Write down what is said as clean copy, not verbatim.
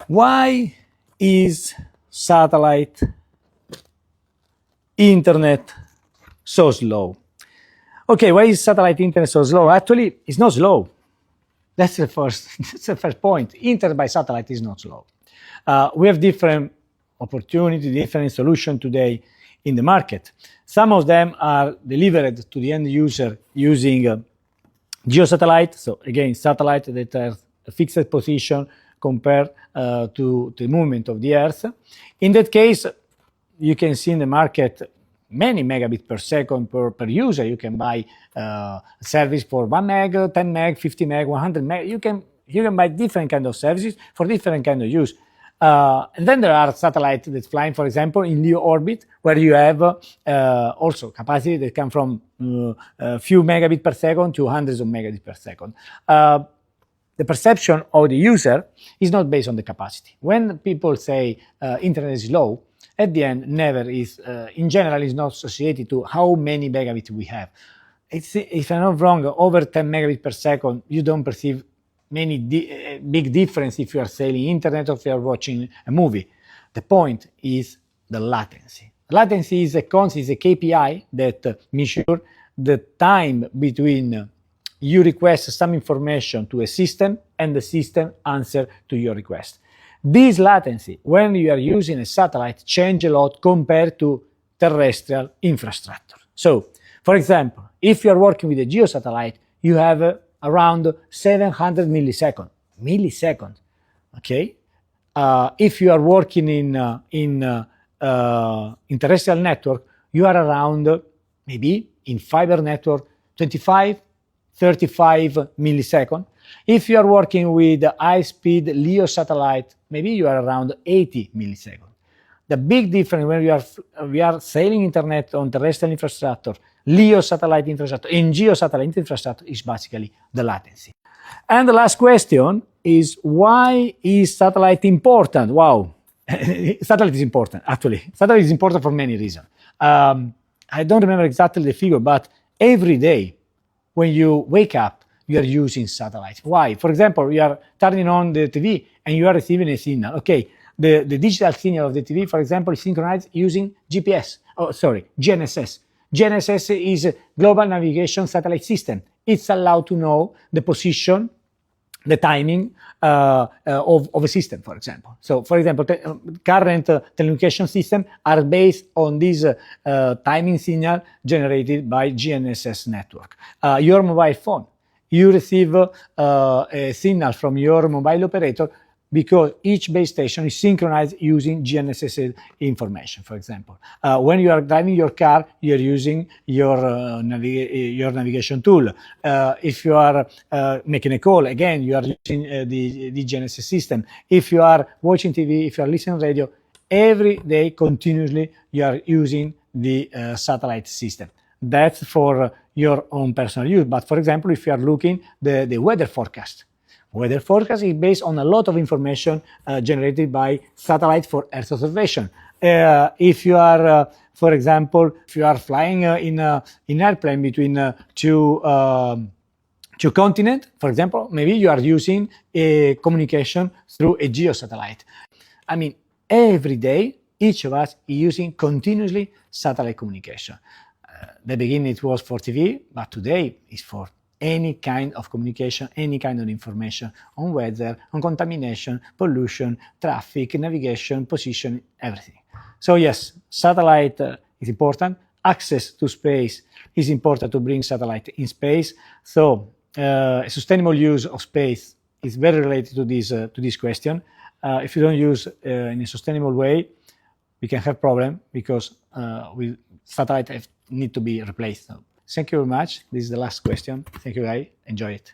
Why is satellite internet so slow? Okay, why is satellite internet so slow? Actually, it's not slow. That's the first point. Internet by satellite is not slow. We have different opportunities, different solutions today in the market. Some of them are delivered to the end user using geosatellite. So again, satellite that has a fixed position compared to the movement of the Earth. In that case, you can see in the market many megabits per second per user. You can buy a service for 1 meg, 10 meg, 50 meg, 100 meg. You can buy different kind of services for different kind of use. And then there are satellites that's flying, for example, in LEO orbit, where you have also capacity that come from a few megabits per second to hundreds of megabits per second. The perception of the user is not based on the capacity. When people say internet is slow, at the end, never is, in general, is not associated to how many megabits we have. If I'm not wrong, over 10 megabits per second, you don't perceive many big difference if you are selling internet or if you are watching a movie. The point is the latency. Latency is a constant, is a KPI that measures the time between you request some information to a system and the system answer to your request. This latency, when you are using a satellite, change a lot compared to terrestrial infrastructure. So, for example, if you are working with a geosatellite, you have around 700 milliseconds. Okay. If you are working in terrestrial network, you are around maybe in fiber network 25, 35 milliseconds. If you are working with high-speed LEO satellite, maybe you are around 80 milliseconds. The big difference when we are sailing internet on terrestrial infrastructure, LEO satellite infrastructure, and geosatellite infrastructure is basically the latency. And the last question is, why is satellite important? Wow, satellite is important, actually. Satellite is important for many reasons. I don't remember exactly the figure, but every day when you wake up, you are using satellite. Why? For example, you are turning on the TV and you are receiving a signal. Okay, the digital signal of the TV, for example, is synchronized using GNSS. GNSS is a Global Navigation Satellite System. It's allowed to know the position, the timing of a system, for example. So, for example, current telecommunication systems are based on this timing signal generated by GNSS network. Your mobile phone, you receive a signal from your mobile operator because each base station is synchronized using GNSS information, for example. When you are driving your car, you are using your navigation tool. If you are making a call, again, you are using the GNSS system. If you are watching TV, if you are listening to radio, every day, continuously, you are using the satellite system. That's for your own personal use. But for example, if you are looking the weather forecast, weather forecast is based on a lot of information generated by satellite for Earth observation. If you are, for example, if you are flying in airplane between two continents, for example, maybe you are using a communication through a geosatellite. I mean, every day, each of us is using continuously satellite communication. The beginning it was for TV, but today it's for any kind of communication, any kind of information on weather, on contamination, pollution, traffic, navigation, position, everything. So yes, satellite is important. Access to space is important to bring satellite in space. So sustainable use of space is very related to this question. If you don't use in a sustainable way, we can have problem because satellite need to be replaced. So, thank you very much. This is the last question. Thank you, guys. Enjoy it.